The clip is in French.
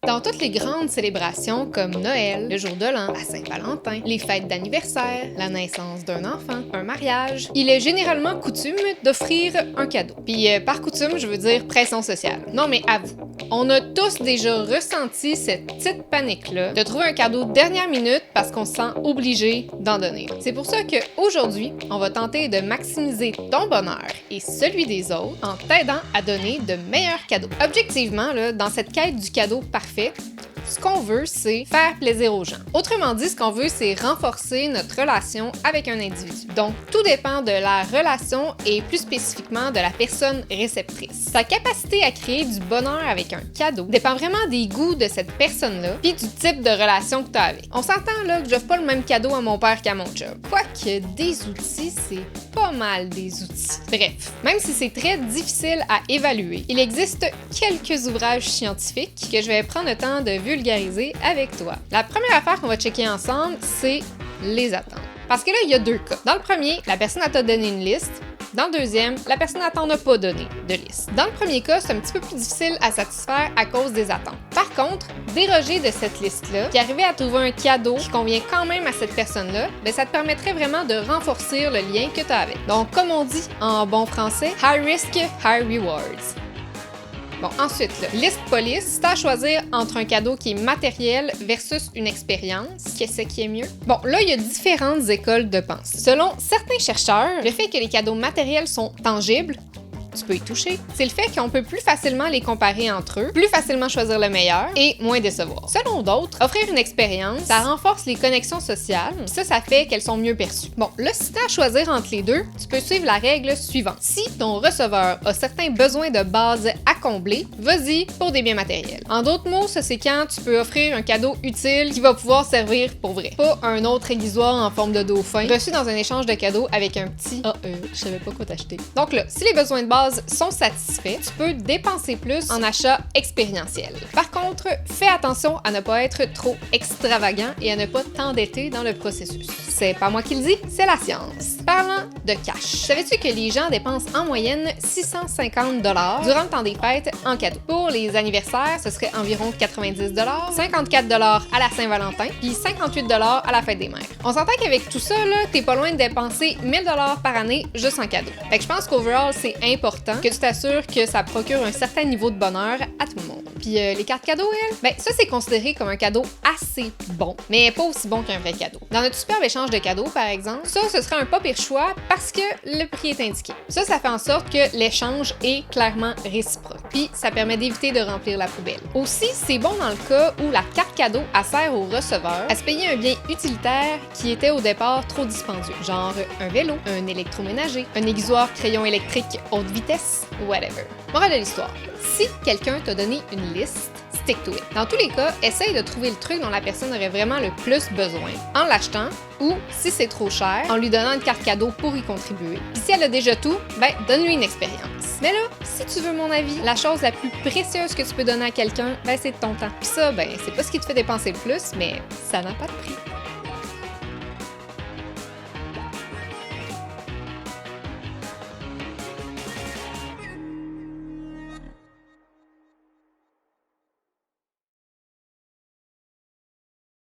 Dans toutes les grandes célébrations comme Noël, le jour de l'an, la Saint-Valentin, les fêtes d'anniversaire, la naissance d'un enfant, un mariage, il est généralement coutume d'offrir un cadeau. Puis par coutume, je veux dire pression sociale. Non mais avoue, on a tous déjà ressenti cette petite panique-là de trouver un cadeau dernière minute parce qu'on se sent obligé d'en donner. C'est pour ça qu'aujourd'hui, on va tenter de maximiser ton bonheur et celui des autres en t'aidant à donner de meilleurs cadeaux. Objectivement, là, dans cette quête du cadeau parfait, ce qu'on veut, c'est faire plaisir aux gens. Autrement dit, ce qu'on veut, c'est renforcer notre relation avec un individu. Donc, tout dépend de la relation et plus spécifiquement de la personne réceptrice. Ta capacité à créer du bonheur avec un cadeau dépend vraiment des goûts de cette personne-là puis du type de relation que tu as avec. On s'entend là que j'offre pas le même cadeau à mon père qu'à mon job. Quoique des outils, c'est pas mal des outils. Bref, même si c'est très difficile à évaluer, il existe quelques ouvrages scientifiques que je vais prendre le temps de vulgariser avec toi. La première affaire qu'on va checker ensemble, c'est les attentes. Parce que là, il y a deux cas. Dans le premier, la personne t'a donné une liste. Dans le deuxième, la personne t'en a pas donné de liste. Dans le premier cas, c'est un petit peu plus difficile à satisfaire à cause des attentes. Par contre, déroger de cette liste-là, puis arriver à trouver un cadeau qui convient quand même à cette personne-là, ben ça te permettrait vraiment de renforcer le lien que tu as avec. Donc, comme on dit en bon français, high risk, high rewards. Bon, ensuite, là, liste police, c'est à choisir entre un cadeau qui est matériel versus une expérience. Qu'est-ce qui est mieux? Bon, là, il y a différentes écoles de pensée. Selon certains chercheurs, le fait que les cadeaux matériels sont tangibles, tu peux y toucher. C'est le fait qu'on peut plus facilement les comparer entre eux, plus facilement choisir le meilleur et moins décevoir. Selon d'autres, offrir une expérience, ça renforce les connexions sociales. Ça fait qu'elles sont mieux perçues. Bon, là, si t'as à choisir entre les deux, tu peux suivre la règle suivante. Si ton receveur a certains besoins de base à combler, vas-y pour des biens matériels. En d'autres mots, ça c'est quand tu peux offrir un cadeau utile qui va pouvoir servir pour vrai. Pas un autre aiguisoir en forme de dauphin reçu dans un échange de cadeaux avec un petit je savais pas quoi t'acheter. Donc là, si les besoins de base sont satisfaits, tu peux dépenser plus en achat expérientiel. Par contre, fais attention à ne pas être trop extravagant et à ne pas t'endetter dans le processus. C'est pas moi qui le dis, c'est la science. Parlant de cash, savais-tu que les gens dépensent en moyenne 650 $ durant le temps des fêtes en cadeaux? Pour les anniversaires, ce serait environ 90 $, 54 $ à la Saint-Valentin, puis 58 $ à la fête des mères. On s'entend qu'avec tout ça, là, t'es pas loin de dépenser 1000 $ par année juste en cadeaux. Fait que je pense qu'overall, c'est important que tu t'assures que ça procure un certain niveau de bonheur à tout le monde. Puis les cartes cadeaux, elles, ben ça c'est considéré comme un cadeau assez bon, mais pas aussi bon qu'un vrai cadeau. Dans notre superbe échange de cadeaux, par exemple, ça ce serait un pas pire choix parce que le prix est indiqué. Ça fait en sorte que l'échange est clairement réciproque. Puis ça permet d'éviter de remplir la poubelle. Aussi, c'est bon dans le cas où la carte cadeau sert au receveur à se payer un bien utilitaire qui était au départ trop dispendieux, genre un vélo, un électroménager, un aiguisoir crayon électrique haute vitesse, whatever. Morale de l'histoire, si quelqu'un t'a donné une liste, stick to it. Dans tous les cas, essaye de trouver le truc dont la personne aurait vraiment le plus besoin en l'achetant ou, si c'est trop cher, en lui donnant une carte cadeau pour y contribuer. Puis si elle a déjà tout, ben donne-lui une expérience. Mais là, si tu veux mon avis, la chose la plus précieuse que tu peux donner à quelqu'un, ben c'est ton temps. Puis ça, ben c'est pas ce qui te fait dépenser le plus, mais ça n'a pas de prix.